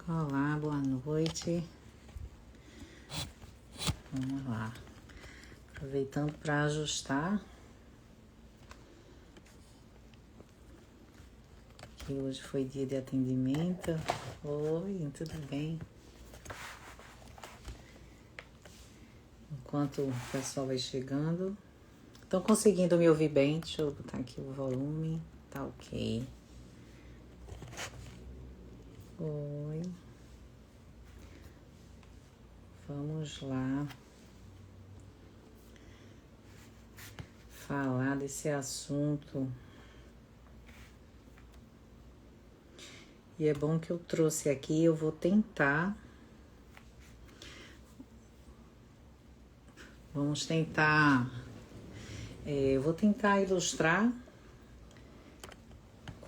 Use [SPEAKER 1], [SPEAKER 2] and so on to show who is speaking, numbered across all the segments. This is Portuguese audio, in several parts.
[SPEAKER 1] Olá, boa noite. Vamos lá. Aproveitando para ajustar. Que hoje foi dia de atendimento. Oi, tudo bem? Enquanto o pessoal vai chegando. Estão conseguindo me ouvir bem? Deixa eu botar aqui o volume. Tá ok. Oi. Vamos lá. Falar desse assunto. E é bom que eu trouxe aqui, eu vou tentar. Vamos tentar. Eu vou tentar ilustrar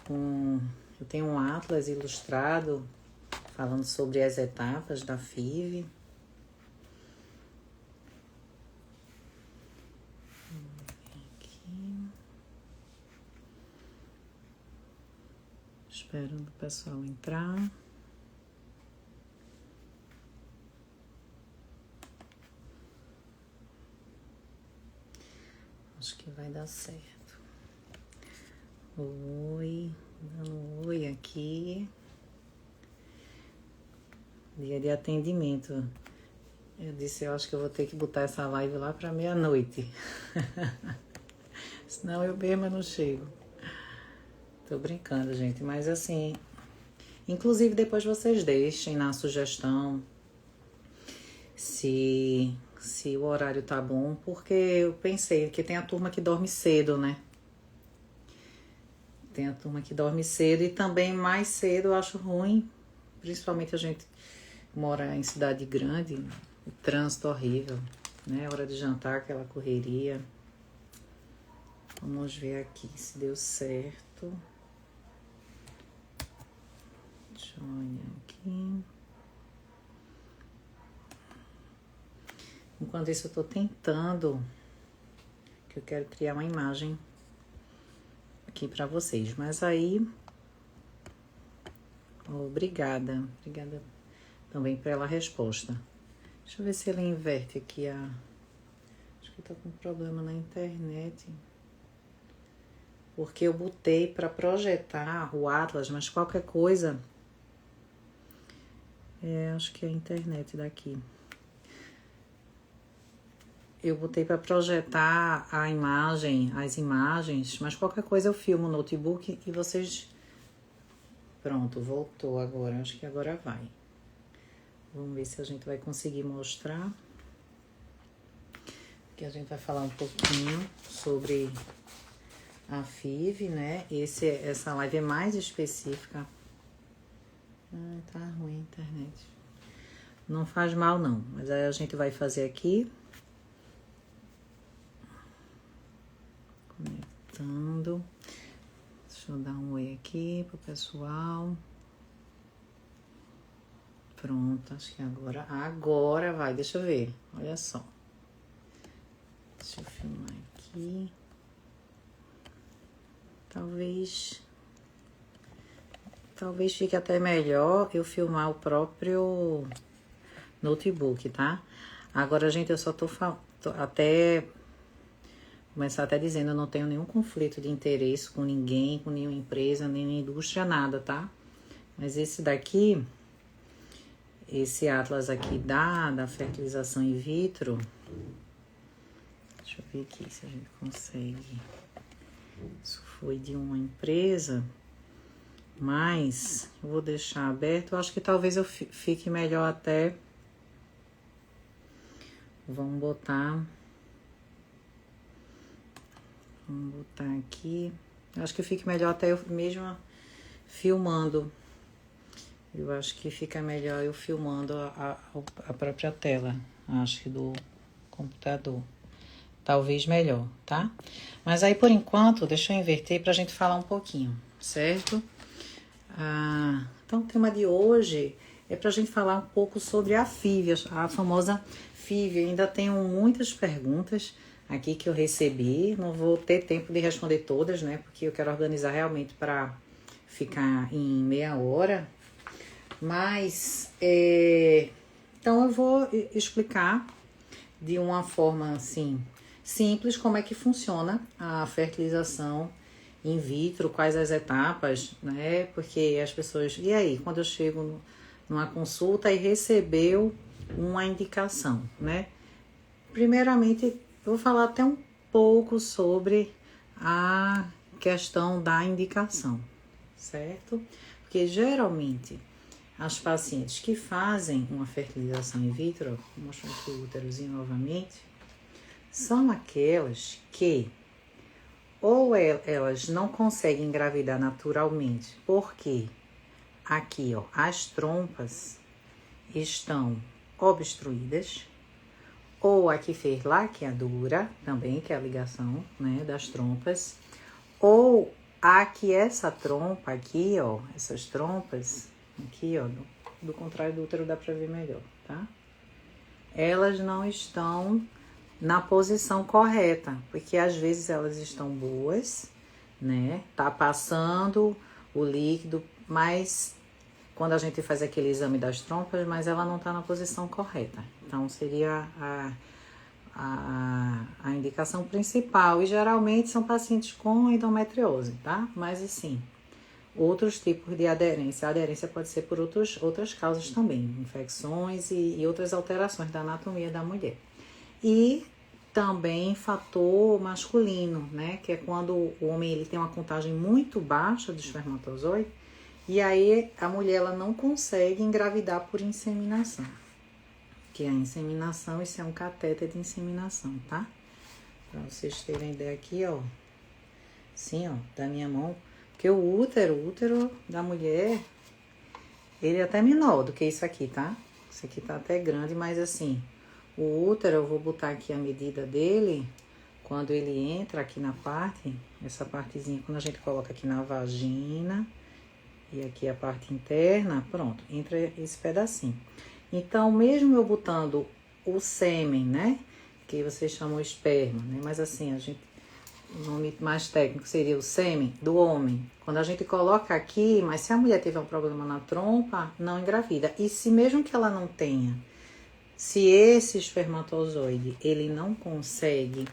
[SPEAKER 1] com. Eu tenho um atlas ilustrado falando sobre as etapas da FIV. Esperando o pessoal entrar. Acho que vai dar certo. Oi, dando um oi aqui. Dia de atendimento. Eu disse, eu acho que eu vou ter que botar essa live lá para meia-noite. Senão eu mesma não chego. Tô brincando, gente, mas assim, inclusive depois vocês deixem na sugestão se o horário tá bom, porque eu pensei que tem a turma que dorme cedo, né? Tem a turma que dorme cedo e também mais cedo eu acho ruim, principalmente a gente mora em cidade grande, o trânsito horrível, né? Hora de jantar, aquela correria. Vamos ver aqui se deu certo. Deixa eu olhar aqui. Enquanto isso eu tô tentando, que eu quero criar uma imagem aqui pra vocês. Mas aí, obrigada também pela resposta. Deixa eu ver se ele inverte aqui a... Acho que tá com problema na internet. Porque eu botei pra projetar o Atlas, mas qualquer coisa... acho que é a internet daqui. Eu botei para projetar a imagem, as imagens, mas qualquer coisa eu filmo no notebook e vocês... Pronto, voltou agora. Acho que agora vai. Vamos ver se a gente vai conseguir mostrar. Aqui a gente vai falar um pouquinho sobre a FIV, né? Essa live é mais específica. Tá ruim a internet. Não faz mal não, mas aí a gente vai fazer aqui. Conectando. Deixa eu dar um oi aqui pro pessoal. Pronto, acho que agora vai, deixa eu ver. Olha só. Deixa eu filmar aqui. Talvez fique até melhor eu filmar o próprio notebook, tá? Agora, gente, eu só tô até... Começar até dizendo, eu não tenho nenhum conflito de interesse com ninguém, com nenhuma empresa, nem indústria, nada, tá? Mas esse daqui, esse atlas aqui da fertilização in vitro, deixa eu ver aqui se a gente consegue. Isso foi de uma empresa, mas eu vou deixar aberto. Eu acho que talvez eu fique melhor até. Vamos botar aqui. Eu acho que fica melhor até eu mesma filmando. Eu acho que fica melhor eu filmando a própria tela. Acho que do computador. Talvez melhor, tá? Mas aí, por enquanto, deixa eu inverter pra gente falar um pouquinho, certo? Então, o tema de hoje é pra gente falar um pouco sobre a FIV, a famosa FIV. Eu ainda tenho muitas perguntas aqui que eu recebi, não vou ter tempo de responder todas, né? Porque eu quero organizar realmente para ficar em meia hora. Mas, então eu vou explicar de uma forma assim simples como é que funciona a fertilização in vitro, quais as etapas, né? Porque as pessoas, e aí, quando eu chego numa consulta e recebeu uma indicação, né? Primeiramente, eu vou falar até um pouco sobre a questão da indicação, certo? Porque geralmente as pacientes que fazem uma fertilização in vitro, vou mostrar aqui o úterozinho novamente, são aquelas que ou elas não conseguem engravidar naturalmente, porque aqui, ó, as trompas estão obstruídas, ou a que fez laqueadura, também, que é a ligação, né, das trompas, ou a que essa trompa aqui, ó, essas trompas, aqui, ó, do contrário do útero dá pra ver melhor, tá? Elas não estão na posição correta, porque às vezes elas estão boas, né? Tá passando o líquido, mas quando a gente faz aquele exame das trompas, mas ela não tá na posição correta. Então seria a indicação principal, e geralmente são pacientes com endometriose, tá? Mas assim, outros tipos de aderência. A aderência pode ser por outras causas também, infecções e outras alterações da anatomia da mulher. E também fator masculino, né? Que é quando o homem ele tem uma contagem muito baixa do espermatozoide, e aí a mulher ela não consegue engravidar por inseminação. Que a inseminação, isso é um catéter de inseminação, tá? Pra vocês terem ideia aqui, ó. Assim, ó, da minha mão. Porque o útero da mulher, ele é até menor do que isso aqui, tá? Isso aqui tá até grande, mas assim, o útero, eu vou botar aqui a medida dele, quando ele entra aqui na parte, essa partezinha, quando a gente coloca aqui na vagina, e aqui a parte interna, pronto, entra esse pedacinho. Então, mesmo eu botando o sêmen, né, que vocês chamam esperma, né, mas assim, o nome mais técnico seria o sêmen do homem. Quando a gente coloca aqui, mas se a mulher tiver um problema na trompa, não engravida. E se mesmo que ela não tenha, se esse espermatozoide, ele não consegue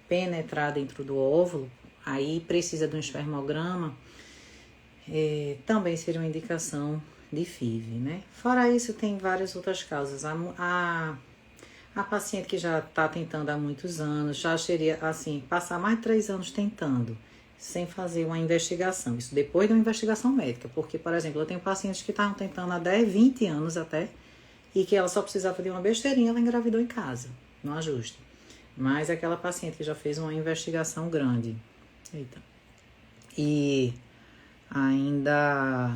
[SPEAKER 1] penetrar dentro do óvulo, aí precisa de um espermograma, também seria uma indicação de FIV, né? Fora isso, tem várias outras causas. A paciente que já está tentando há muitos anos, já seria, assim, passar mais de 3 anos tentando, sem fazer uma investigação. Isso depois de uma investigação médica. Porque, por exemplo, eu tenho pacientes que estavam tentando há 10, 20 anos até, e que ela só precisava de uma besteirinha, ela engravidou em casa, no ajuste. Mas aquela paciente que já fez uma investigação grande, e ainda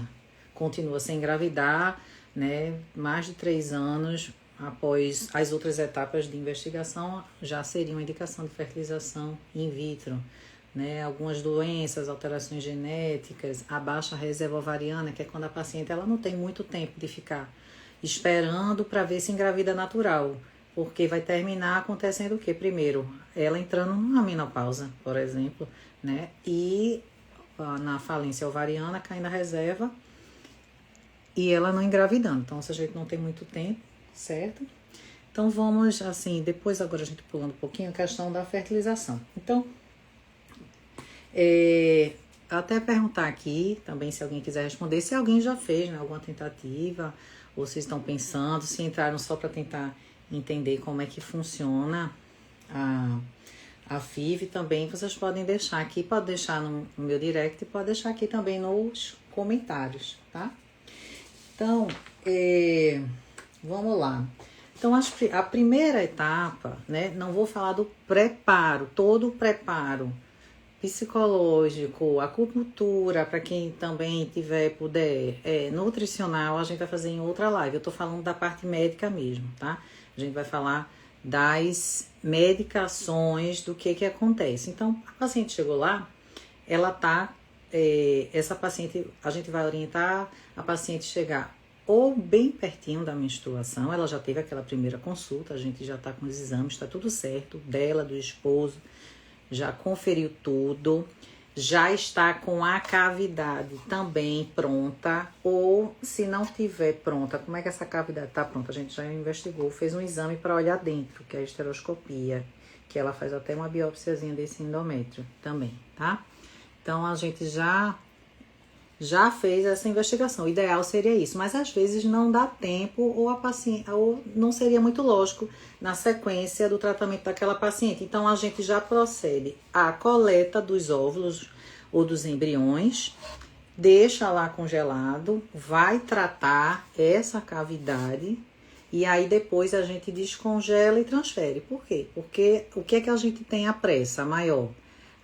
[SPEAKER 1] continua sem engravidar, né, mais de 3 anos após as outras etapas de investigação, já seria uma indicação de fertilização in vitro, né, algumas doenças, alterações genéticas, a baixa reserva ovariana, que é quando a paciente ela não tem muito tempo de ficar esperando para ver se engravida natural, porque vai terminar acontecendo o quê? Primeiro, ela entrando numa menopausa, por exemplo, né, e na falência ovariana, caindo a reserva, e ela não engravidando. Então, se a gente não tem muito tempo, certo? Então, vamos, assim, depois agora a gente pulando um pouquinho a questão da fertilização. Então, até perguntar aqui, também se alguém quiser responder, se alguém já fez, né, alguma tentativa, ou se estão pensando, se entraram só para tentar entender como é que funciona a FIV, também vocês podem deixar aqui, pode deixar no meu direct, pode deixar aqui também nos comentários, tá? Então, vamos lá. Então, a primeira etapa, né, não vou falar do preparo, todo o preparo psicológico, acupuntura, para quem também puder, nutricional, a gente vai fazer em outra live. Eu tô falando da parte médica mesmo, tá? A gente vai falar das medicações, do que acontece. Então, a paciente chegou lá, ela tá, essa paciente, a gente vai orientar a paciente chegar ou bem pertinho da menstruação, ela já teve aquela primeira consulta, a gente já tá com os exames, tá tudo certo, dela, do esposo, já conferiu tudo, já está com a cavidade também pronta, ou se não tiver pronta, como é que essa cavidade está pronta? A gente já investigou, fez um exame para olhar dentro, que é a esteroscopia, que ela faz até uma biópsiazinha desse endométrio também, tá? Então, a gente já fez essa investigação. O ideal seria isso, mas às vezes não dá tempo ou a paciente, ou não seria muito lógico na sequência do tratamento daquela paciente. Então a gente já procede à coleta dos óvulos ou dos embriões, deixa lá congelado, vai tratar essa cavidade e aí depois a gente descongela e transfere. Por quê? Porque o que é que a gente tem a pressa maior?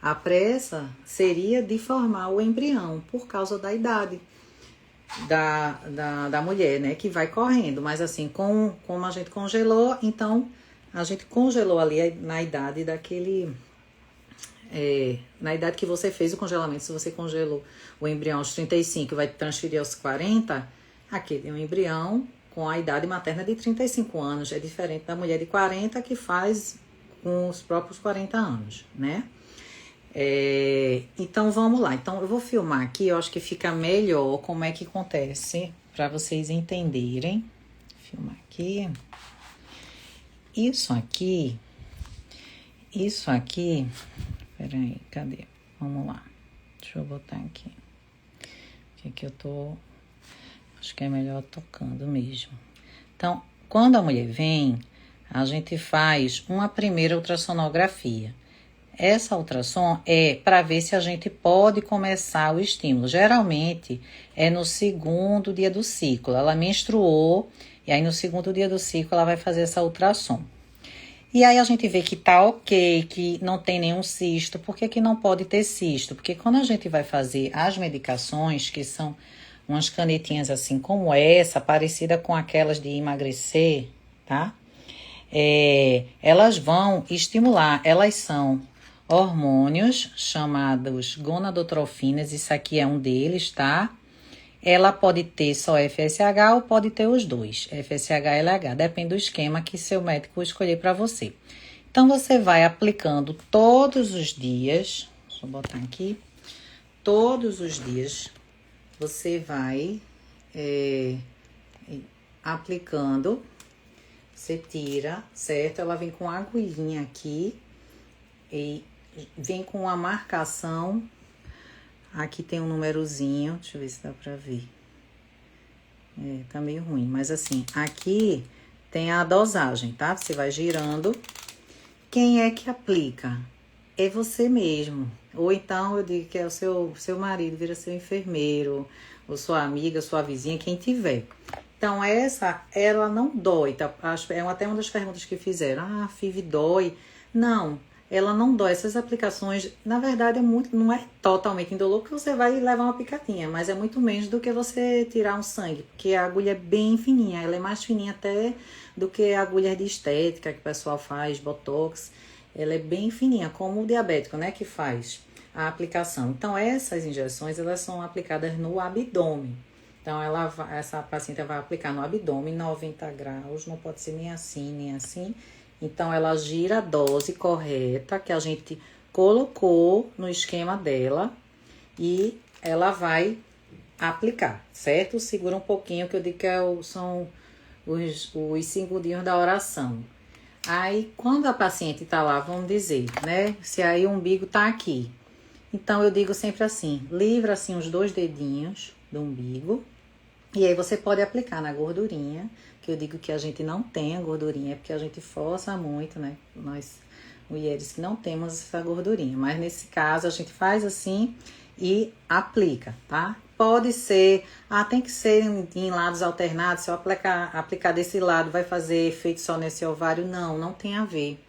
[SPEAKER 1] A pressa seria de formar o embrião por causa da idade da mulher, né? Que vai correndo. Mas assim, como a gente congelou, então a gente congelou ali na idade daquele... na idade que você fez o congelamento, se você congelou o embrião aos 35 e vai transferir aos 40, aquele é um embrião com a idade materna de 35 anos. É diferente da mulher de 40 que faz com os próprios 40 anos, né? Então vamos lá. Então eu vou filmar aqui, eu acho que fica melhor como é que acontece para vocês entenderem. Filmar aqui. Isso aqui. Peraí, cadê? Vamos lá. Deixa eu botar aqui. Que eu tô. Acho que é melhor tocando mesmo. Então, quando a mulher vem, a gente faz uma primeira ultrassonografia. Essa ultrassom é para ver se a gente pode começar o estímulo. Geralmente é no segundo dia do ciclo. Ela menstruou e aí no segundo dia do ciclo ela vai fazer essa ultrassom. E aí a gente vê que tá ok, que não tem nenhum cisto. Por que não pode ter cisto? Porque quando a gente vai fazer as medicações, que são umas canetinhas assim como essa, parecida com aquelas de emagrecer, tá? Elas vão estimular, elas são hormônios chamados gonadotrofinas, isso aqui é um deles, tá? Ela pode ter só FSH ou pode ter os dois, FSH e LH, depende do esquema que seu médico escolher para você. Então, você vai aplicando todos os dias, deixa eu botar aqui, todos os dias você vai aplicando, você tira, certo? Ela vem com a agulhinha aqui e vem com a marcação, aqui tem um númerozinho, deixa eu ver se dá pra ver, tá meio ruim, mas assim, aqui tem a dosagem, tá? Você vai girando. Quem é que aplica? É você mesmo, ou então eu digo que é o seu marido, vira seu enfermeiro, ou sua amiga, sua vizinha, quem tiver. Então ela não dói, tá? Até uma das perguntas que fizeram, FIV dói? Não. Ela não dói. Essas aplicações, na verdade, não é totalmente indolor, porque você vai levar uma picadinha, mas é muito menos do que você tirar um sangue, porque a agulha é bem fininha, ela é mais fininha até do que a agulha de estética que o pessoal faz, botox, ela é bem fininha, como o diabético, né, que faz a aplicação. Então, essas injeções, elas são aplicadas no abdômen. Então, essa paciente vai aplicar no abdômen, 90 graus, não pode ser nem assim, nem assim. Então, ela gira a dose correta que a gente colocou no esquema dela e ela vai aplicar, certo? Segura um pouquinho, que eu digo que são os segundinhos da oração. Aí, quando a paciente tá lá, vamos dizer, né? Se aí o umbigo tá aqui. Então, eu digo sempre assim, livra assim os 2 dedinhos do umbigo. E aí você pode aplicar na gordurinha, que eu digo que a gente não tem a gordurinha, porque a gente força muito, né? Nós, mulheres que não temos essa gordurinha. Mas nesse caso, a gente faz assim e aplica, tá? Pode ser, tem que ser em lados alternados. Se eu aplicar desse lado, vai fazer efeito só nesse ovário? Não tem a ver,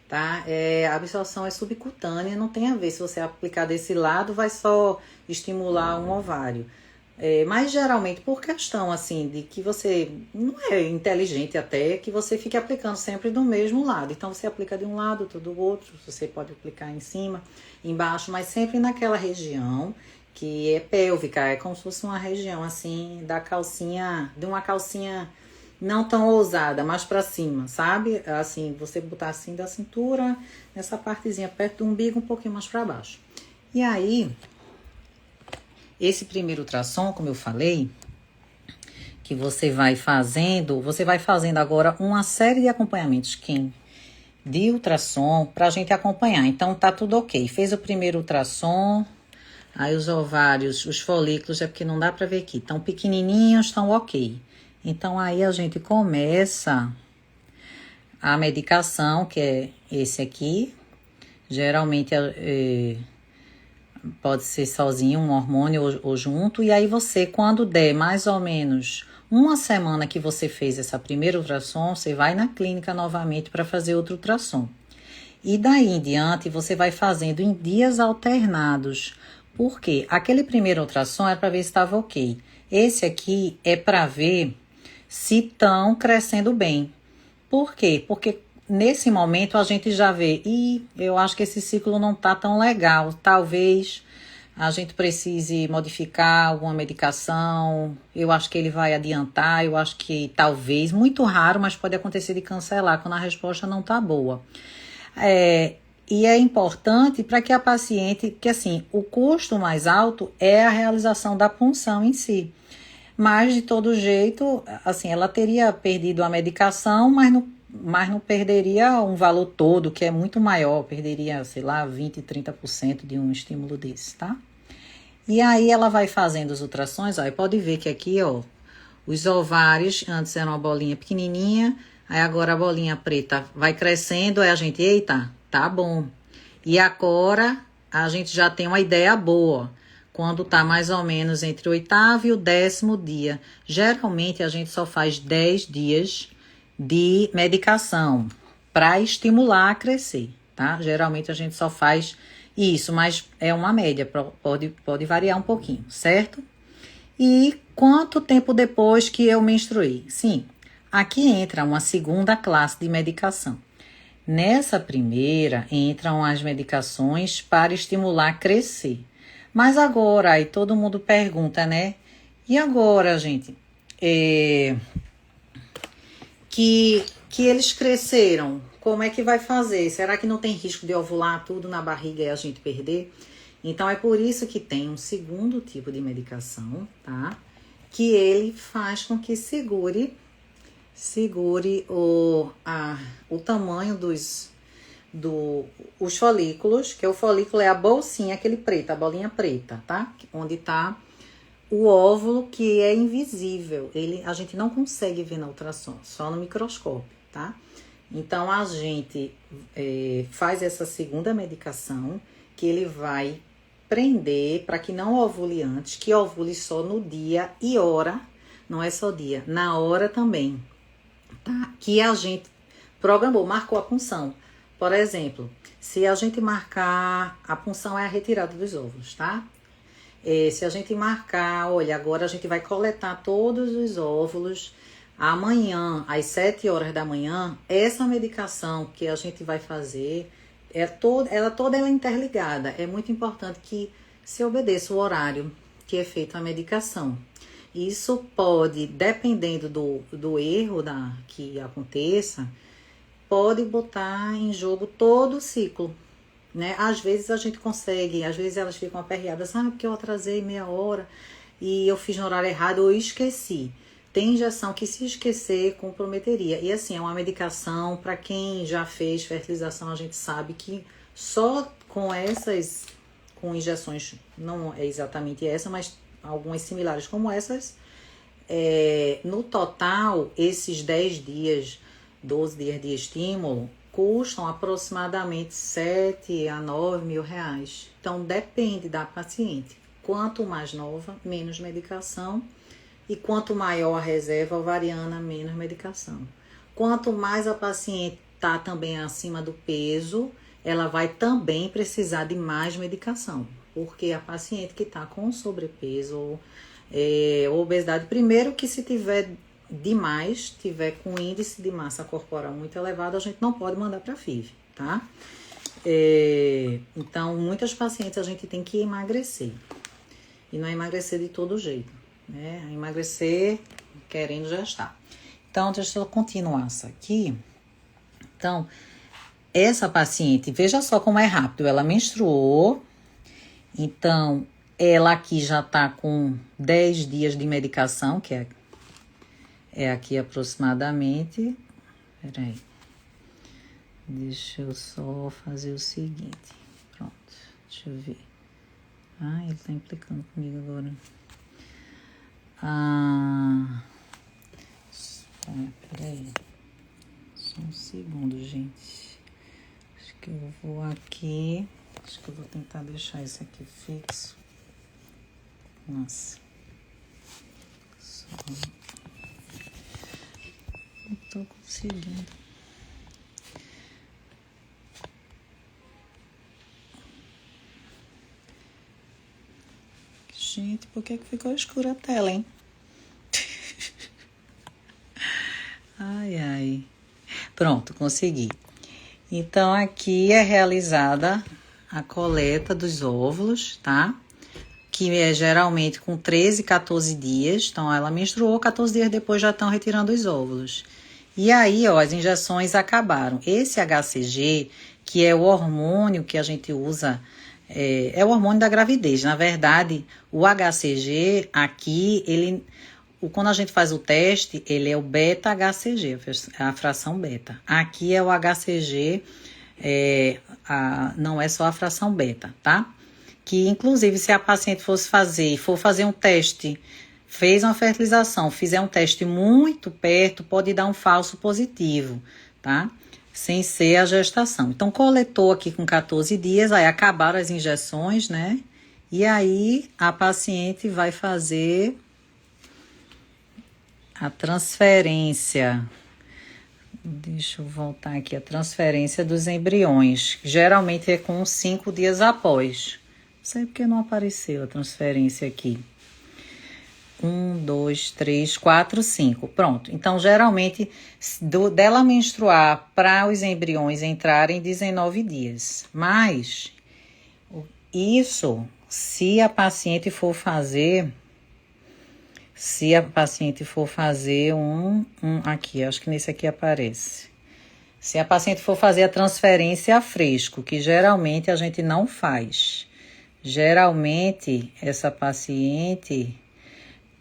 [SPEAKER 1] tá? A absorção é subcutânea, não tem a ver. Se você aplicar desse lado, vai só estimular um ovário. Mas geralmente por questão assim de que você não é inteligente até que você fique aplicando sempre do mesmo lado. Então você aplica de um lado, outro do outro, você pode aplicar em cima, embaixo, mas sempre naquela região que é pélvica, é como se fosse uma região assim da calcinha, de uma calcinha não tão ousada, mais pra cima, sabe? Assim, você botar assim da cintura, nessa partezinha perto do umbigo, um pouquinho mais pra baixo. E aí, esse primeiro ultrassom, como eu falei, que você vai fazendo agora uma série de acompanhamentos de ultrassom pra gente acompanhar. Então, tá tudo ok. Fez o primeiro ultrassom, aí os ovários, os folículos, é porque não dá pra ver aqui, estão pequenininhos, estão ok. Então, aí a gente começa a medicação, que é esse aqui. Geralmente, pode ser sozinho, um hormônio ou junto. E aí você, quando der mais ou menos uma semana que você fez essa primeira ultrassom, você vai na clínica novamente para fazer outro ultrassom. E daí em diante, você vai fazendo em dias alternados. Por quê? Aquele primeiro ultrassom era para ver se estava ok. Esse aqui é para ver se estão crescendo bem. Por quê? Porque nesse momento a gente já vê, eu acho que esse ciclo não tá tão legal. Talvez a gente precise modificar alguma medicação. Eu acho que ele vai adiantar. Eu acho que talvez, muito raro, mas pode acontecer de cancelar quando a resposta não tá boa. E é importante para que a paciente, que assim, o custo mais alto é a realização da punção em si. Mas, de todo jeito, assim, ela teria perdido a medicação, mas não perderia um valor todo, que é muito maior, perderia, sei lá, 20%, 30% de um estímulo desse, tá? E aí ela vai fazendo os ultrassons, ó, e pode ver que aqui, ó, os ovários, antes era uma bolinha pequenininha, aí agora a bolinha preta vai crescendo, aí a gente, eita, tá bom. E agora a gente já tem uma ideia boa, quando tá mais ou menos entre o 8º e o 10º dia. Geralmente a gente só faz 10 dias de medicação para estimular a crescer, tá? Geralmente a gente só faz isso, mas é uma média, pode variar um pouquinho, certo? E quanto tempo depois que eu menstruei? Sim, aqui entra uma segunda classe de medicação. Nessa primeira entram as medicações para estimular a crescer. Mas agora, aí todo mundo pergunta, né? E agora, gente? Que eles cresceram, como é que vai fazer? Será que não tem risco de ovular tudo na barriga e a gente perder? Então, é por isso que tem um segundo tipo de medicação, tá? Que ele faz com que segure o tamanho os folículos, que o folículo é a bolsinha, aquele preto, a bolinha preta, tá? Onde tá o óvulo, que é invisível. A gente não consegue ver na ultrassom, só no microscópio, tá? Então, a gente faz essa segunda medicação, que ele vai prender para que não ovule antes, que ovule só no dia e hora, não é só dia, na hora também, tá? Que a gente programou, marcou a punção. Por exemplo, se a gente marcar, a punção é a retirada dos óvulos, tá? Se a gente marcar, olha, agora a gente vai coletar todos os óvulos amanhã, às 7 horas da manhã, essa medicação que a gente vai fazer, ela toda é interligada. É muito importante que se obedeça o horário que é feita a medicação. Isso pode, dependendo do erro que aconteça, pode botar em jogo todo o ciclo, né? Às vezes a gente consegue, às vezes elas ficam aperreadas, porque eu atrasei meia hora e eu fiz no horário errado ou esqueci. Tem injeção que, se esquecer, comprometeria. E assim, é uma medicação, para quem já fez fertilização, a gente sabe que só com injeções, não é exatamente essa, mas algumas similares como essas, no total, esses 10 dias, 12 dias de estímulo, custam aproximadamente 7 a 9 mil reais. Então, depende da paciente. Quanto mais nova, menos medicação. E quanto maior a reserva ovariana, menos medicação. Quanto mais a paciente está também acima do peso, ela vai também precisar de mais medicação. Porque a paciente que está com sobrepeso ou obesidade, primeiro que se tiver demais, tiver com índice de massa corporal muito elevado, a gente não pode mandar para FIV, tá? Então, muitas pacientes a gente tem que emagrecer. E não é emagrecer de todo jeito, né? Emagrecer querendo gestar. Então, deixa eu continuar isso aqui. Então, essa paciente, veja só como é rápido. Ela menstruou Então, ela aqui já tá com 10 dias de medicação, que é aqui aproximadamente. Peraí. Deixa eu só fazer o seguinte. Pronto, deixa eu ver. Ele tá implicando comigo agora. Peraí. Só um segundo, gente. Acho que eu vou aqui. Acho que eu vou tentar deixar isso aqui fixo. Nossa. Só. Não tô conseguindo. Gente, por que ficou escura a tela, hein? Ai. Pronto, consegui. Então, aqui é realizada a coleta dos óvulos, tá? Que é geralmente com 13, 14 dias. Então, ela menstruou, 14 dias depois já estão retirando os óvulos. E aí, ó, as injeções acabaram. Esse HCG, que é o hormônio que a gente usa, é o hormônio da gravidez. Na verdade, o HCG aqui, quando a gente faz o teste, ele é o beta-HCG, a fração beta. Aqui é o HCG, não é só a fração beta, tá? Que, inclusive, se a paciente for fazer um teste, fez uma fertilização, fizer um teste muito perto, pode dar um falso positivo, tá? Sem ser a gestação. Então, coletou aqui com 14 dias, aí acabaram as injeções, né? E aí, a paciente vai fazer a transferência. Deixa eu voltar aqui. A transferência dos embriões. Geralmente é com 5 dias após. Não sei porque não apareceu a transferência aqui. 1, 2, 3, 4, 5. Pronto. Então, geralmente, dela menstruar para os embriões entrarem 19 dias. Mas, isso, se a paciente for fazer aqui, acho que nesse aqui aparece. Se a paciente for fazer a transferência a fresco, que geralmente a gente não faz. Geralmente, essa paciente...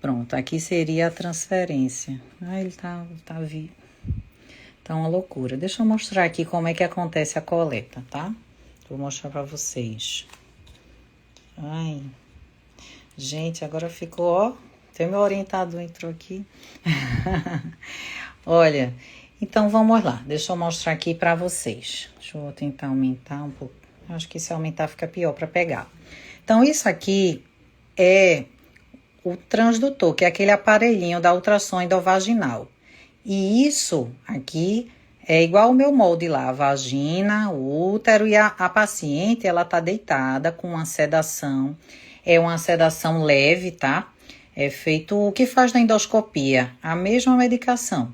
[SPEAKER 1] Pronto, aqui seria a transferência. Ele tá vivo. Tá uma loucura. Deixa eu mostrar aqui como é que acontece a coleta, tá? Vou mostrar pra vocês. Gente, agora ficou, ó... Até meu orientador entrou aqui. Olha, então vamos lá. Deixa eu mostrar aqui pra vocês. Deixa eu tentar aumentar um pouco. Acho que se aumentar fica pior pra pegar. Então, isso aqui é o transdutor, que é aquele aparelhinho da ultrassom endovaginal. E isso aqui é igual o meu molde lá, a vagina, o útero, e a paciente, ela tá deitada com uma sedação. É uma sedação leve, tá? É feito o que faz na endoscopia, a mesma medicação.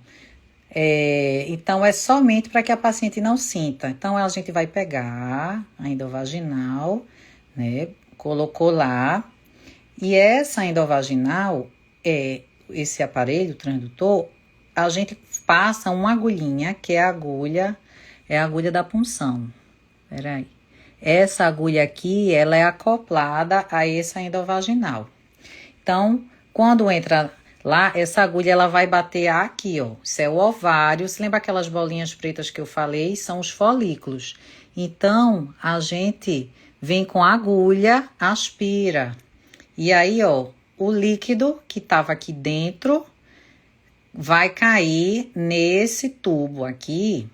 [SPEAKER 1] Então, é somente para que a paciente não sinta. Então, a gente vai pegar a endovaginal, né? Colocou lá. E essa endovaginal, esse aparelho, o transdutor, a gente passa uma agulhinha, que é a agulha da punção. Peraí. Essa agulha aqui, ela é acoplada a essa endovaginal. Então, quando entra lá, essa agulha ela vai bater aqui, ó. Isso é o ovário. Você lembra aquelas bolinhas pretas que eu falei? São os folículos. Então, a gente vem com a agulha, aspira. E aí, ó, o líquido que estava aqui dentro vai cair nesse tubo aqui.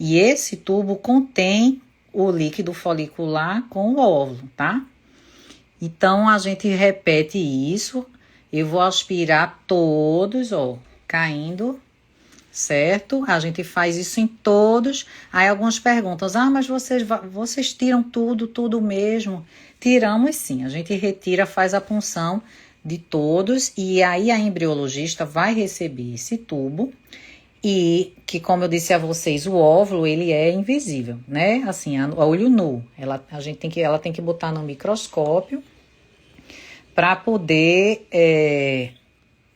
[SPEAKER 1] E esse tubo contém o líquido folicular com o óvulo, tá? Então, a gente repete isso. Eu vou aspirar todos, ó, caindo, certo? A gente faz isso em todos. Aí, algumas perguntas. Mas vocês tiram tudo mesmo? Tiramos sim. A gente retira, faz a punção de todos. E aí, a embriologista vai receber esse tubo. E que, como eu disse a vocês, o óvulo, ele é invisível, né? Assim, a olho nu. Ela tem que botar no microscópio para poder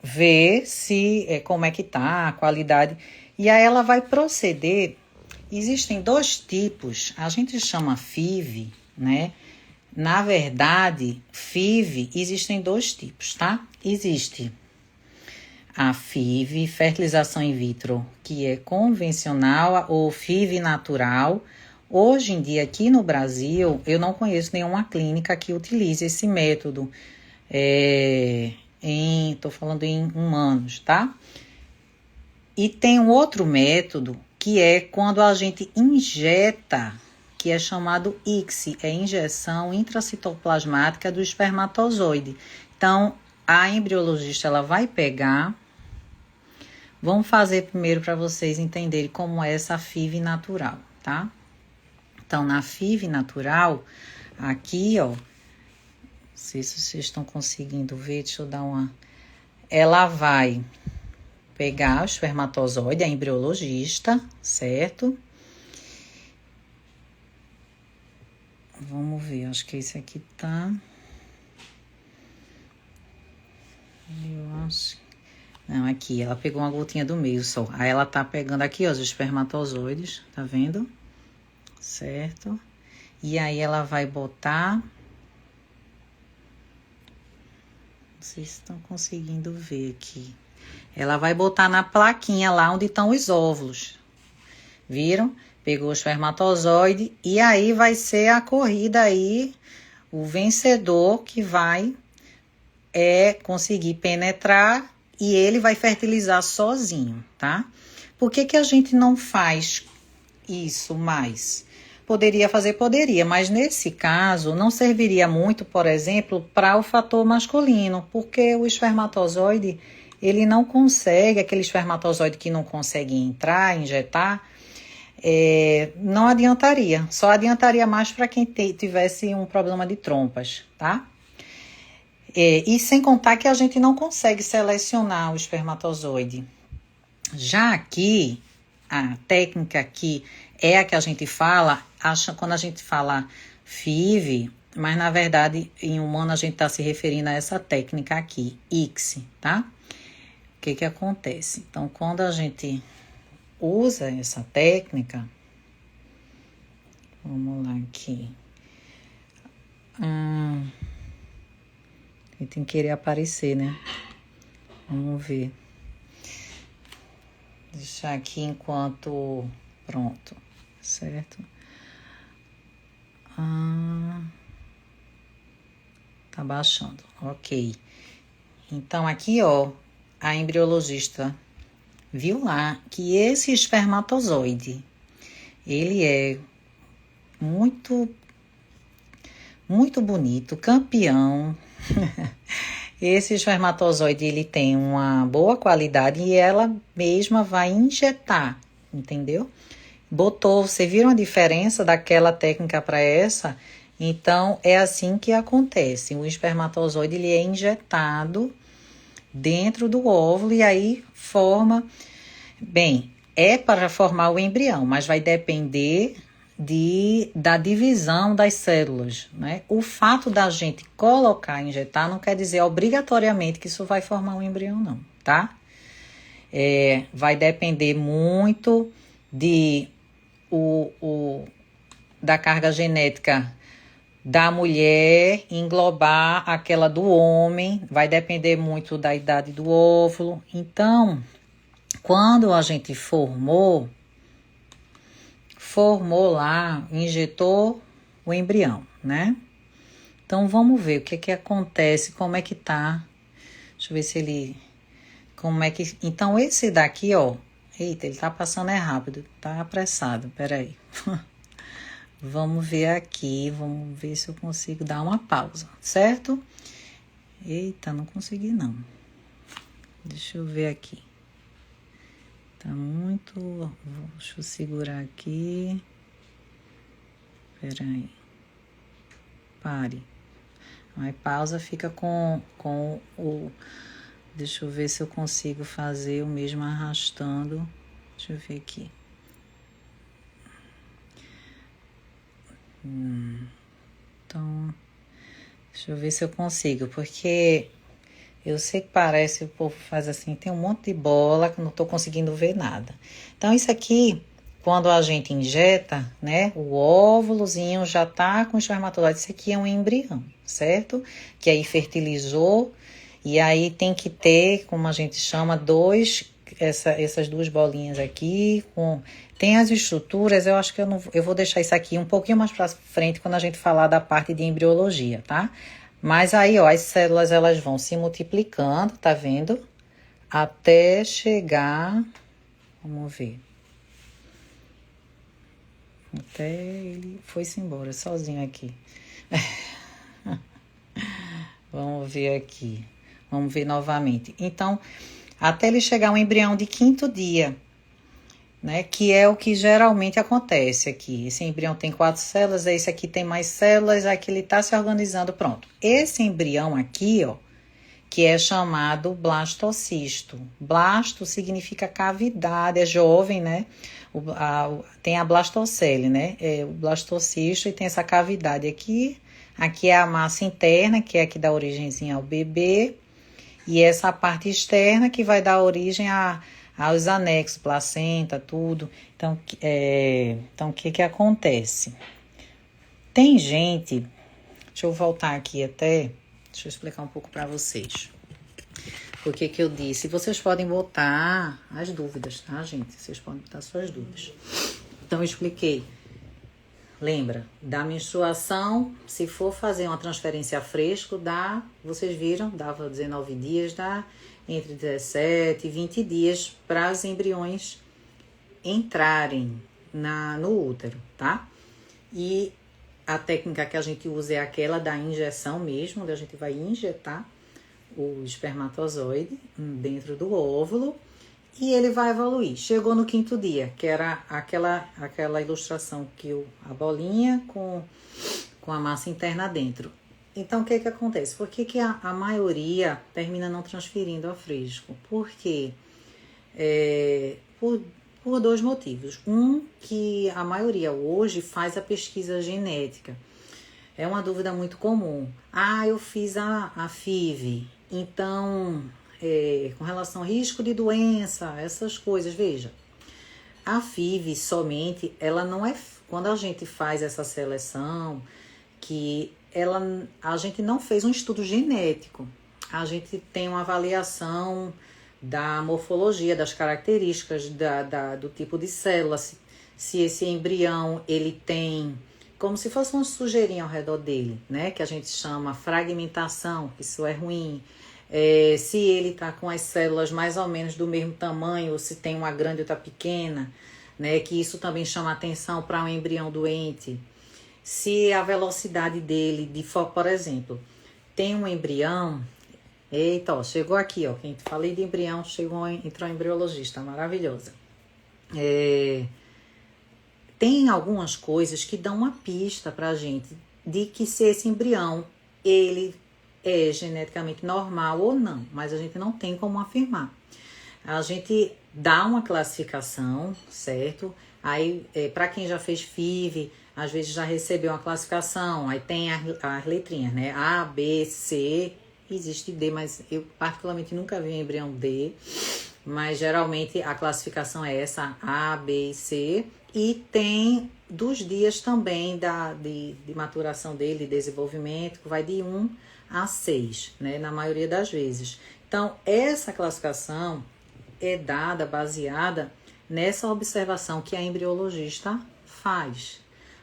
[SPEAKER 1] ver como é que tá a qualidade. E aí ela vai proceder. Existem 2 tipos, a gente chama FIV, né? Na verdade, FIV, existem dois tipos, tá? Existe a FIV, fertilização in vitro, que é convencional, ou FIV natural. Hoje em dia, aqui no Brasil, eu não conheço nenhuma clínica que utilize esse método. Tô falando em humanos, tá? E tem um outro método, que é quando a gente injeta, que é chamado ICSI, é injeção intracitoplasmática do espermatozoide. Então, a embriologista, ela vai pegar. Vamos fazer primeiro para vocês entenderem como é essa FIV natural, tá? Então, na FIV natural, aqui, ó, não sei se vocês estão conseguindo ver, deixa eu dar uma... Ela vai pegar o espermatozoide, a embriologista, certo? Vamos ver, acho que esse aqui tá... Eu acho... Não, aqui, ela pegou uma gotinha do meio só. Aí ela tá pegando aqui, ó, os espermatozoides, tá vendo? Certo? E aí ela vai botar... Não sei se estão conseguindo ver aqui. Ela vai botar na plaquinha lá onde estão os óvulos. Viram? Pegou o espermatozoide e aí vai ser a corrida aí, o vencedor que vai conseguir penetrar e ele vai fertilizar sozinho, tá? Por que a gente não faz isso mais? Poderia fazer, poderia, mas nesse caso não serviria muito, por exemplo, para o fator masculino, porque o espermatozoide, ele não consegue, aquele espermatozoide que não consegue entrar, injetar, não adiantaria, só adiantaria mais para quem tivesse um problema de trompas, tá? E sem contar que a gente não consegue selecionar o espermatozoide. Já aqui, a técnica aqui é a que a gente fala, quando a gente fala FIV, mas na verdade em humano a gente está se referindo a essa técnica aqui, ICSI, tá? O que acontece? Então, quando a gente usa essa técnica, vamos lá aqui, ele tem que querer aparecer, né? Vamos ver. Deixar aqui enquanto... Pronto, certo? Tá baixando, ok. Então, aqui, ó, a embriologista viu lá que esse espermatozoide, ele é muito, muito bonito, campeão. Esse espermatozoide, ele tem uma boa qualidade e ela mesma vai injetar, entendeu? Botou, você viram a diferença daquela técnica para essa? Então, é assim que acontece. O espermatozoide, ele é injetado dentro do óvulo e aí forma... Bem, é para formar o embrião, mas vai depender da divisão das células, né? O fato da gente colocar, injetar, não quer dizer obrigatoriamente que isso vai formar um embrião, não, tá? Vai depender muito da carga genética da mulher, englobar aquela do homem, vai depender muito da idade do óvulo. Então, quando a gente formou lá, injetou o embrião, né? Então, vamos ver o que acontece, como é que tá. Deixa eu ver se ele... Como é que... Então, esse daqui, ó... Eita, ele tá passando rápido, tá apressado, peraí. Vamos ver aqui, vamos ver se eu consigo dar uma pausa, certo? Eita, não consegui não. Deixa eu ver aqui. Tá muito... Deixa eu segurar aqui. Peraí. Pare. Aí pausa fica com o... Deixa eu ver se eu consigo fazer o mesmo arrastando. Deixa eu ver aqui. Então, deixa eu ver se eu consigo, porque eu sei que parece que o povo faz assim, tem um monte de bola que eu não tô conseguindo ver nada. Então, isso aqui quando a gente injeta, né, o óvulozinho já tá com espermatozoide. Isso aqui é um embrião, certo? Que aí fertilizou, e aí tem que ter, como a gente chama, essas duas bolinhas aqui, tem as estruturas. Eu acho que eu vou deixar isso aqui um pouquinho mais para frente quando a gente falar da parte de embriologia, tá? Mas aí, ó, as células elas vão se multiplicando, tá vendo? Até chegar, vamos ver. Até ele foi-se embora sozinho aqui. Vamos ver aqui. Vamos ver novamente. Então, até ele chegar um embrião de 5º dia, né? Que é o que geralmente acontece aqui. Esse embrião tem 4 células, esse aqui tem mais células, aqui ele tá se organizando, pronto. Esse embrião aqui, ó, que é chamado blastocisto. Blasto significa cavidade, é jovem, né? Tem a blastocele, né? O blastocisto, e tem essa cavidade aqui. Aqui é a massa interna, que é a que dá origemzinha ao bebê. E essa parte externa que vai dar origem aos anexos, placenta, tudo. Então, o que acontece? Tem gente... Deixa eu voltar aqui até... Deixa eu explicar um pouco para vocês. Por que eu disse? Vocês podem botar as dúvidas, tá, gente? Vocês podem botar suas dúvidas. Então, eu expliquei. Lembra, da menstruação, se for fazer uma transferência a fresco, dá, vocês viram, dava 19 dias, dá entre 17 e 20 dias para os embriões entrarem no útero, tá? E a técnica que a gente usa é aquela da injeção mesmo, onde a gente vai injetar o espermatozoide dentro do óvulo e ele vai evoluir. Chegou no 5º dia, que era aquela ilustração que a bolinha com a massa interna dentro. Então, o que acontece? Por que a maioria termina não transferindo a fresco? Porque por 2 motivos. Um, que a maioria hoje faz a pesquisa genética. É uma dúvida muito comum. Eu fiz a FIV, então, com relação ao risco de doença, essas coisas, veja. A FIV somente, ela não é... Quando a gente faz essa seleção, a gente não fez um estudo genético. A gente tem uma avaliação da morfologia, das características do tipo de célula, se esse embrião ele tem como se fosse uma sujeirinha ao redor dele, né? Que a gente chama fragmentação, que isso é ruim. Se ele tá com as células mais ou menos do mesmo tamanho, ou se tem uma grande e outra pequena, né? Que isso também chama atenção para um embrião doente. Se a velocidade dele, por exemplo, tem um embrião... Eita, ó, chegou aqui, ó. Quem falei de embrião, entrou um embriologista, maravilhosa. Tem algumas coisas que dão uma pista pra gente de que se esse embrião, ele é geneticamente normal ou não, mas a gente não tem como afirmar. A gente dá uma classificação, certo? Aí, para quem já fez FIV, às vezes já recebeu uma classificação, aí tem as letrinhas, né? A, B, C... Existe D, mas eu particularmente nunca vi um embrião D, mas geralmente a classificação é essa, A, B e C, e tem dos dias também de maturação dele, de desenvolvimento, que vai de 1 a 6, né, na maioria das vezes. Então, essa classificação é dada, baseada nessa observação que a embriologista faz.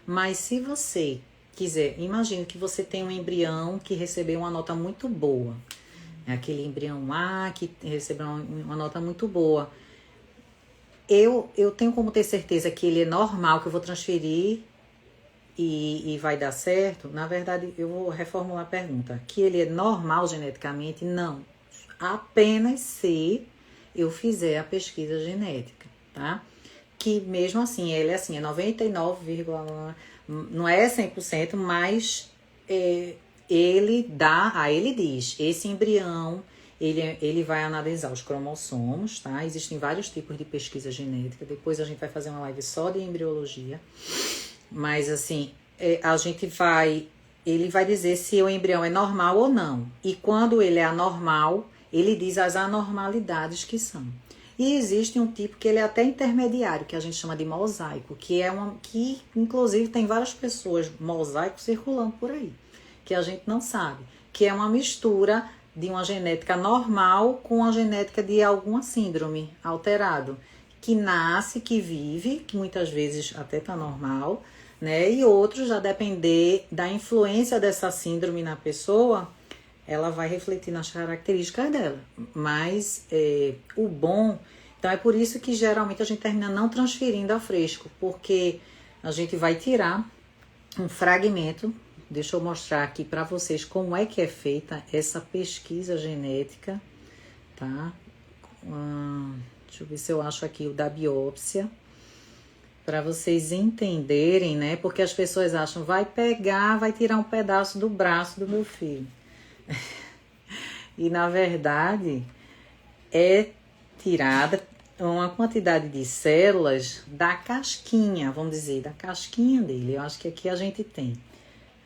[SPEAKER 1] Mas se você quiser, imagine que você tem um embrião que recebeu uma nota muito boa. É aquele embrião A que recebeu uma nota muito boa. Eu tenho como ter certeza que ele é normal, que eu vou transferir e vai dar certo? Na verdade, eu vou reformular a pergunta. Que ele é normal geneticamente? Não. Apenas se eu fizer a pesquisa genética, tá? Que mesmo assim, ele é 99, não é 100%, mas ele diz, esse embrião, ele vai analisar os cromossomos, tá? Existem vários tipos de pesquisa genética, depois a gente vai fazer uma live só de embriologia, mas assim, ele vai dizer se o embrião é normal ou não, e quando ele é anormal, ele diz as anormalidades que são. E existe um tipo que ele é até intermediário, que a gente chama de mosaico, que inclusive tem várias pessoas mosaico circulando por aí, que a gente não sabe, que é uma mistura de uma genética normal com a genética de alguma síndrome alterado, que nasce, que vive, que muitas vezes até tá normal, né? E outros, a depender da influência dessa síndrome na pessoa, ela vai refletir nas características dela. Mas o bom... Então é por isso que geralmente a gente termina não transferindo a fresco, porque a gente vai tirar um fragmento. Deixa eu mostrar aqui para vocês como é que é feita essa pesquisa genética, tá? Deixa eu ver se eu acho aqui o da biópsia, para vocês entenderem, né? Porque as pessoas acham, vai tirar um pedaço do braço do meu filho. E na verdade é tirada uma quantidade de células da casquinha, vamos dizer, da casquinha dele. Eu acho que aqui a gente tem.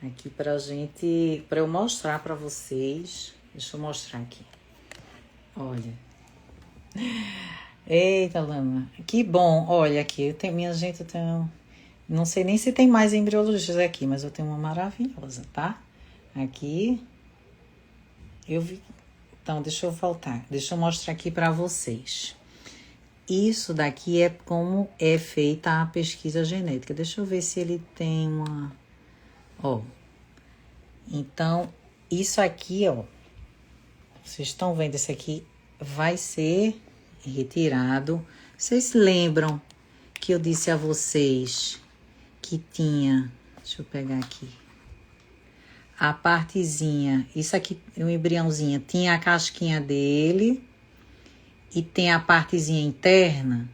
[SPEAKER 1] Aqui para eu mostrar para vocês. Deixa eu mostrar aqui. Olha. Eita, Lana. Que bom. Olha aqui, minha gente, eu tenho... Não sei nem se tem mais embriologistas aqui, mas eu tenho uma maravilhosa, tá? Aqui. Eu vi... Então, deixa eu voltar. Deixa eu mostrar aqui para vocês. Isso daqui é como é feita a pesquisa genética. Deixa eu ver se ele tem uma... Ó. Então, isso aqui, ó. Vocês estão vendo? Esse aqui vai ser retirado. Vocês lembram que eu disse a vocês que tinha... Deixa eu pegar aqui. A partezinha, isso aqui, o embriãozinho, tinha a casquinha dele e tem a partezinha interna.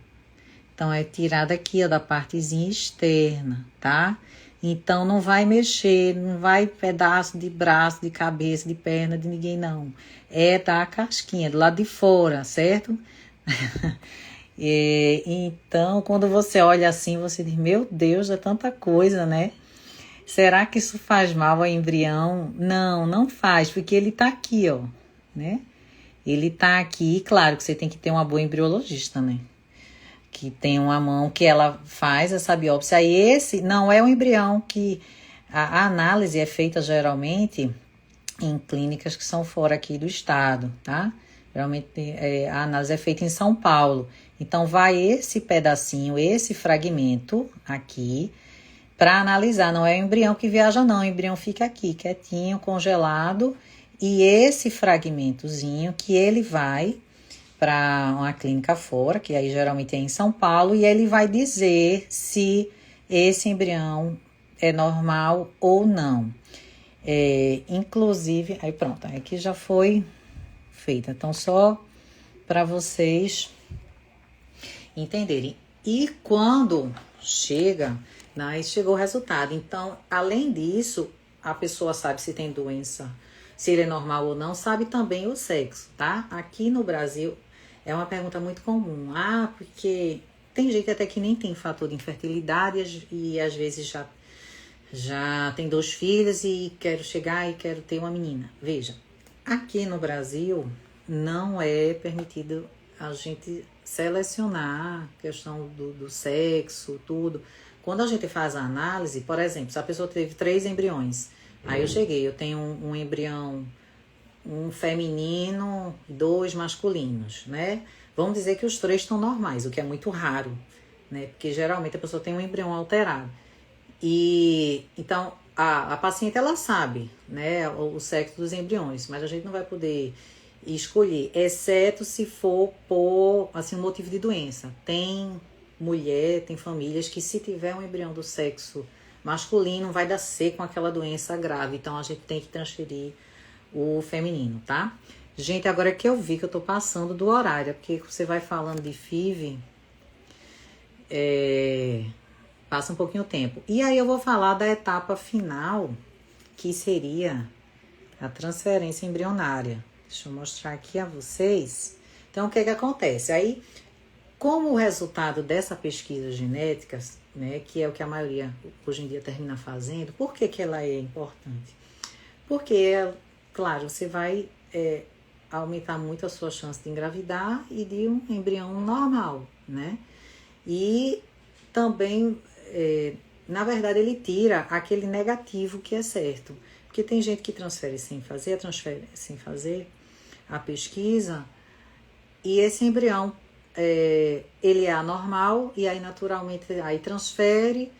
[SPEAKER 1] Então, é tirada aqui, ó, da partezinha externa, tá? Então, não vai mexer, não vai pedaço de braço, de cabeça, de perna de ninguém, não. É da casquinha, do lado de fora, certo? Então, quando você olha assim, você diz, meu Deus, é tanta coisa, né? Será que isso faz mal ao embrião? Não, não faz, porque ele tá aqui, ó, né? Ele tá aqui, claro que você tem que ter uma boa embriologista, né? Que tem uma mão que ela faz essa biópsia. E esse não é um embrião que... A análise é feita geralmente em clínicas que são fora aqui do estado, tá? Geralmente a análise é feita em São Paulo. Então, vai esse pedacinho, esse fragmento aqui... para analisar, não é o embrião que viaja não, o embrião fica aqui, quietinho, congelado, e esse fragmentozinho que ele vai para uma clínica fora, que aí geralmente é em São Paulo, e ele vai dizer se esse embrião é normal ou não. Inclusive, aí pronto, aqui já foi feita, então só para vocês entenderem. E quando chega... Aí chegou o resultado. Então, além disso, a pessoa sabe se tem doença, se ele é normal ou não, sabe também o sexo, tá? Aqui no Brasil é uma pergunta muito comum. Porque tem gente até que nem tem fator de infertilidade e às vezes já tem 2 filhos e quero chegar e quero ter uma menina. Veja, aqui no Brasil não é permitido a gente selecionar a questão do sexo, tudo. Quando a gente faz a análise, por exemplo, se a pessoa teve 3 embriões, aí eu tenho um embrião, um feminino, 2 masculinos, né? Vamos dizer que os 3 estão normais, o que é muito raro, né? Porque geralmente a pessoa tem um embrião alterado. E então a paciente ela sabe, né, o sexo dos embriões, mas a gente não vai poder escolher, exceto se for por assim, um motivo de doença. Tem famílias que se tiver um embrião do sexo masculino, vai dar C com aquela doença grave. Então, a gente tem que transferir o feminino, tá? Gente, agora que eu vi que eu tô passando do horário, porque você vai falando de FIV, passa um pouquinho o tempo. E aí eu vou falar da etapa final, que seria a transferência embrionária. Deixa eu mostrar aqui a vocês. Então, o que acontece? Aí, como o resultado dessa pesquisa genética, né, que é o que a maioria hoje em dia termina fazendo, por que ela é importante? Porque, claro, você vai aumentar muito a sua chance de engravidar e de um embrião normal, né? E também, na verdade, ele tira aquele negativo que é certo. Porque tem gente que transfere sem fazer a pesquisa, e esse embrião, ele é anormal, e aí naturalmente aí transfere.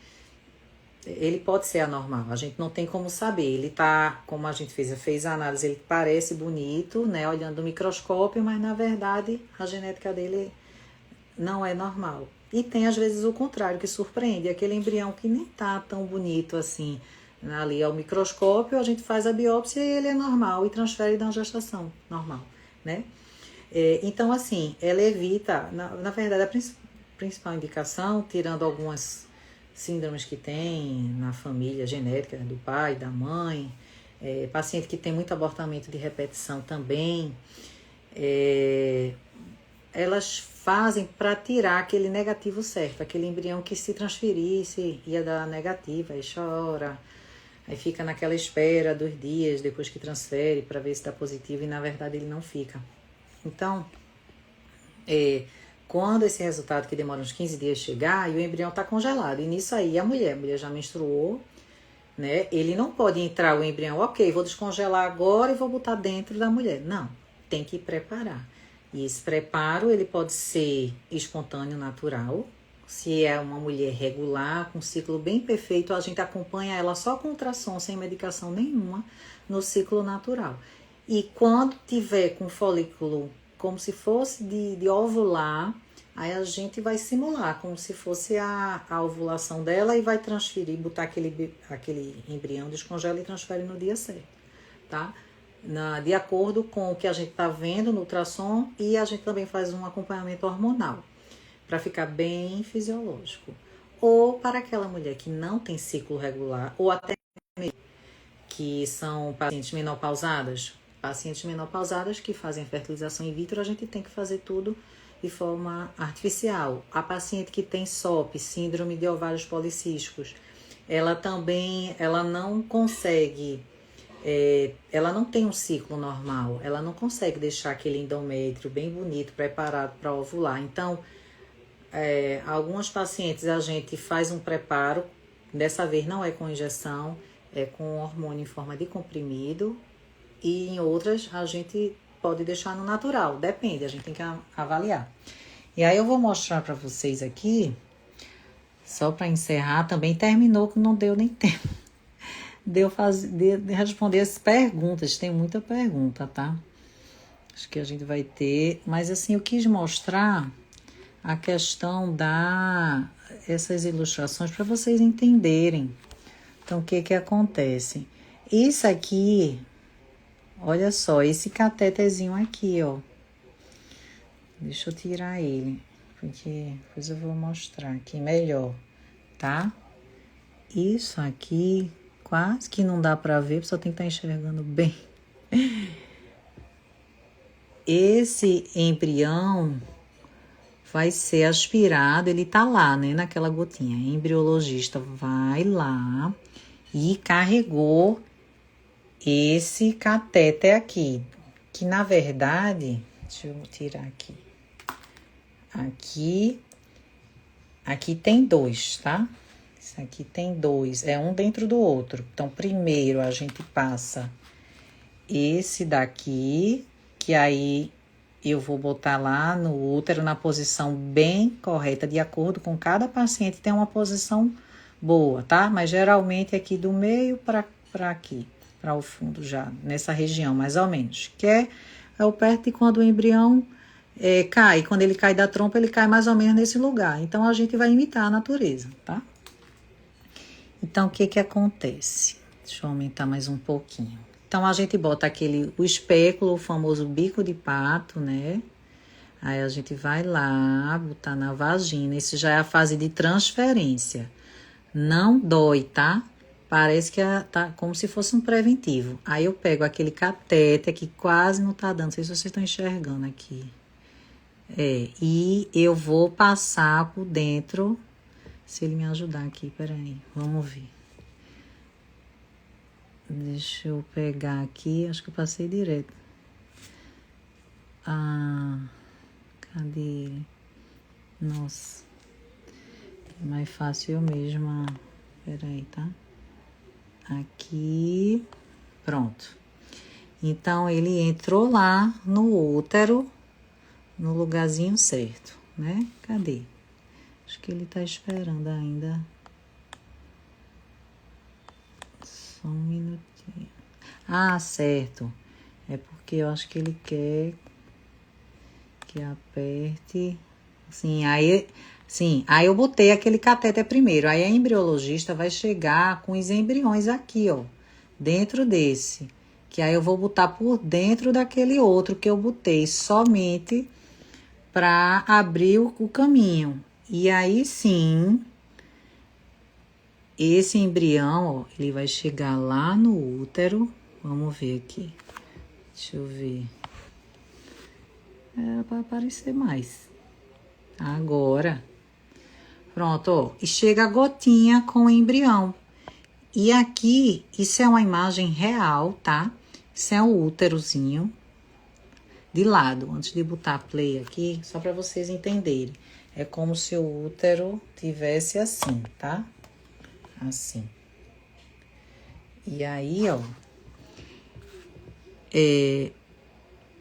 [SPEAKER 1] Ele pode ser anormal, a gente não tem como saber. Ele tá, como a gente fez a análise, ele parece bonito, né, olhando no microscópio, mas na verdade a genética dele não é normal. E tem às vezes o contrário, que surpreende, aquele embrião que nem tá tão bonito assim, ali ao microscópio, a gente faz a biópsia e ele é normal e transfere da gestação normal, né? Então, assim, ela evita, na verdade, a principal indicação, tirando algumas síndromes que tem na família genética, do pai, da mãe, paciente que tem muito abortamento de repetição também, elas fazem para tirar aquele negativo certo, aquele embrião que se transferisse ia dar negativa, aí chora, aí fica naquela espera 2 dias depois que transfere para ver se dá positivo e na verdade ele não fica. Então, quando esse resultado que demora uns 15 dias chegar e o embrião está congelado, e nisso aí a mulher já menstruou, né? Ele não pode entrar o embrião, ok, vou descongelar agora e vou botar dentro da mulher. Não, tem que preparar. E esse preparo, ele pode ser espontâneo, natural. Se é uma mulher regular, com um ciclo bem perfeito, a gente acompanha ela só com ultrassom, sem medicação nenhuma, no ciclo natural. E quando tiver com folículo como se fosse de ovular, aí a gente vai simular como se fosse a ovulação dela e vai transferir, botar aquele embrião, descongela e transfere no dia certo, tá? De acordo com o que a gente tá vendo no ultrassom, e a gente também faz um acompanhamento hormonal, para ficar bem fisiológico. Ou para aquela mulher que não tem ciclo regular, ou até que são pacientes menopausadas que fazem fertilização in vitro, a gente tem que fazer tudo de forma artificial. A paciente que tem SOP, síndrome de ovários policísticos, ela não consegue, ela não tem um ciclo normal, ela não consegue deixar aquele endométrio bem bonito, preparado para ovular. Então, algumas pacientes a gente faz um preparo, dessa vez não é com injeção, é com hormônio em forma de comprimido, e em outras a gente pode deixar no natural, depende, a gente tem que avaliar. E aí eu vou mostrar para vocês aqui, só para encerrar, também terminou que não deu nem tempo de responder as perguntas, tem muita pergunta, tá? Acho que a gente vai ter, mas assim, eu quis mostrar a questão essas ilustrações para vocês entenderem. Então, o que acontece? Isso aqui, olha só, esse catetezinho aqui, ó. Deixa eu tirar ele, porque depois eu vou mostrar aqui melhor, tá? Isso aqui, quase que não dá pra ver, só tem que estar enxergando bem. Esse embrião vai ser aspirado, ele tá lá, né, naquela gotinha. O embriologista vai lá e carregou esse catéter aqui, que na verdade, deixa eu tirar aqui. Aqui tem 2, tá? Isso aqui tem 2, é um dentro do outro. Então, primeiro a gente passa esse daqui, que aí eu vou botar lá no útero na posição bem correta, de acordo com cada paciente, tem uma posição boa, tá? Mas geralmente aqui do meio para aqui, para o fundo já, nessa região mais ou menos, que é o perto de quando o embrião cai. Quando ele cai da trompa, ele cai mais ou menos nesse lugar. Então, a gente vai imitar a natureza, tá? Então, o que acontece? Deixa eu aumentar mais um pouquinho. Então, a gente bota o espéculo, o famoso bico de pato, né? Aí, a gente vai lá, botar na vagina. Isso já é a fase de transferência. Não dói, tá? Parece que tá como se fosse um preventivo. Aí, eu pego aquele catéter que quase não tá dando. Não sei se vocês estão enxergando aqui. E eu vou passar por dentro, se ele me ajudar aqui, peraí, vamos ver. Deixa eu pegar aqui, acho que eu passei direto. Ah, cadê ele? Nossa, é mais fácil eu mesma. Peraí, tá? Aqui, pronto. Então, ele entrou lá no útero, no lugarzinho certo, né? Cadê? Acho que ele tá esperando ainda. Só um minutinho. Ah, certo. É porque eu acho que ele quer que aperte. Sim, aí eu botei aquele catéter primeiro. Aí a embriologista vai chegar com os embriões aqui, ó, dentro desse. Que aí eu vou botar por dentro daquele outro que eu botei, somente para abrir o caminho. E aí sim, esse embrião, ó, ele vai chegar lá no útero. Vamos ver aqui. Deixa eu ver. Era para aparecer mais. Agora. Pronto, ó. E chega a gotinha com o embrião. E aqui, isso é uma imagem real, tá? Isso é um úterozinho de lado. Antes de botar play aqui, só para vocês entenderem. É como se o útero tivesse assim, tá? Assim. E aí, ó.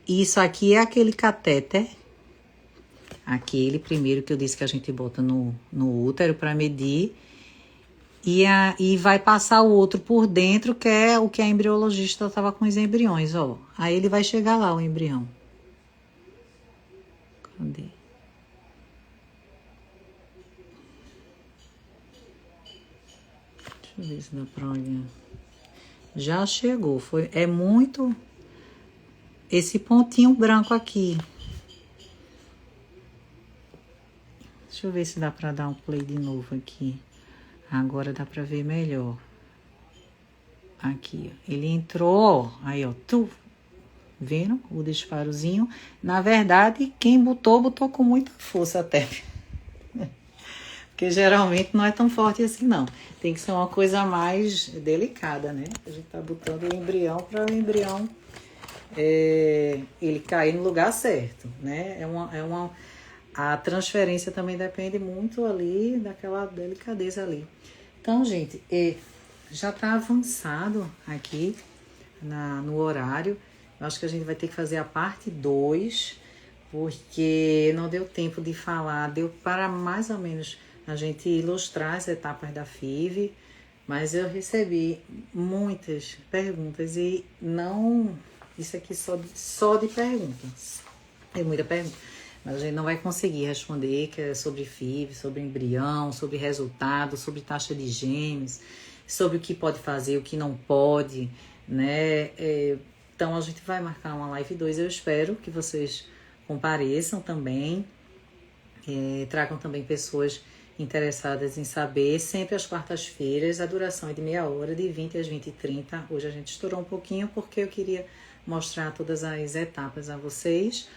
[SPEAKER 1] Isso aqui é aquele catéter. Aquele primeiro que eu disse que a gente bota no útero para medir. E vai passar o outro por dentro, que é o que a embriologista estava com os embriões, ó. Aí ele vai chegar lá, o embrião. Cadê? Deixa eu ver se dá pra olhar. Já chegou, é muito esse pontinho branco aqui. Deixa eu ver se dá pra dar um play de novo aqui. Agora dá pra ver melhor. Aqui, ó. Ele entrou, ó. Aí, ó. Vendo o disparozinho? Na verdade, quem botou com muita força até. Porque geralmente não é tão forte assim, não. Tem que ser uma coisa mais delicada, né? A gente tá botando o embrião para o embrião ele cair no lugar certo, né? A transferência também depende muito ali daquela delicadeza ali. Então, gente, já tá avançado aqui no horário. Eu acho que a gente vai ter que fazer a parte 2, porque não deu tempo de falar, deu para mais ou menos a gente ilustrar as etapas da FIV, mas eu recebi muitas perguntas e não... Isso aqui só de perguntas. Tem muita pergunta, mas a gente não vai conseguir responder, que é sobre FIV, sobre embrião, sobre resultado, sobre taxa de gêmeos, sobre o que pode fazer, o que não pode, né? Então a gente vai marcar uma live 2, eu espero que vocês compareçam também, tragam também pessoas interessadas em saber, sempre às quartas-feiras, a duração é de meia hora, de 20 às 20h30. Hoje a gente estourou um pouquinho porque eu queria mostrar todas as etapas a vocês.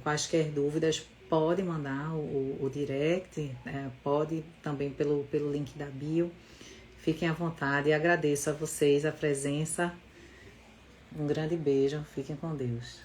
[SPEAKER 1] Quaisquer dúvidas, pode mandar o direct, pode também pelo link da bio. Fiquem à vontade e agradeço a vocês a presença. Um grande beijo, fiquem com Deus.